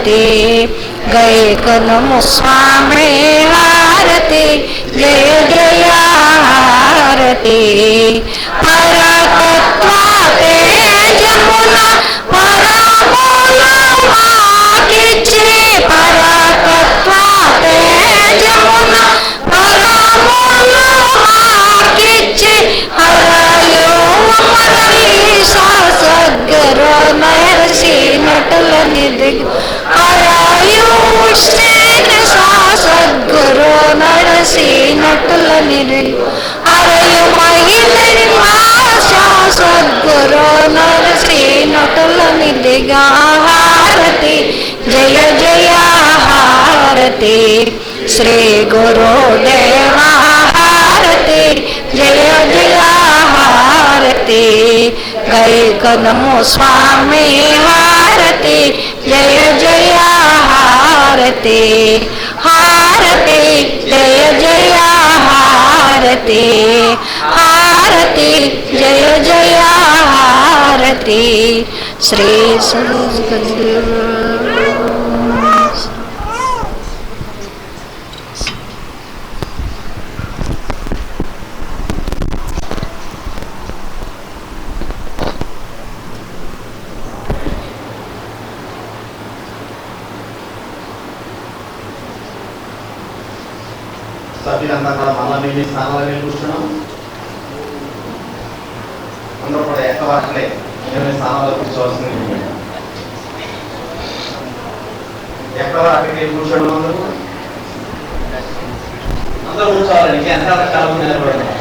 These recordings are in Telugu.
హారతి గైకొనుము స్వామి హారతి జయ జయ హారతి పరతత్వ తేజమున పరములు మాకిచ్చి పరతత్వ తేజమున పరములు మాకిచ్చి హరయో మరీషా సద్గురు మహర్షి నటుల నిధి హరయో సద్గురు నరసి నటుల నిధి హరయు మహిళని భాషా సద్గురు నరసి నటుల నిధిగా హారతి జయ జయ హారతి శ్రీ గురుదేవ హారతి జయ జయ హారతి గైకొనుము స్వామి హారతి జయ జయ హారతి హారతి జయ జయ హారతి హారతి జయ జయ హారతి శ్రీ సద్గురు సభ్యులంతా కూడా మళ్ళీ మీ స్థానాలు కూర్చున్నాం. అందరూ కూడా ఎక్కవాట్లే 20 స్థానాల్లో కూర్చోవాల్సింది. ఎక్కడ అక్కడికి కూర్చోవడం అందరూ కూర్చోవాలండి. ఎంత కాలం నిలబడడం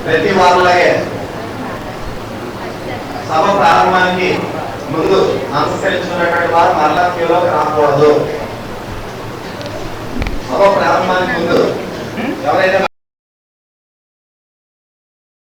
ప్రతి వారంలాగే సభ ప్రారంభానికి ముందు నమస్కరించుకున్నటువంటి వారు మరలా క్యూలోకి రాకూడదు. సభ ప్రారంభానికి ముందు ఎవరైనా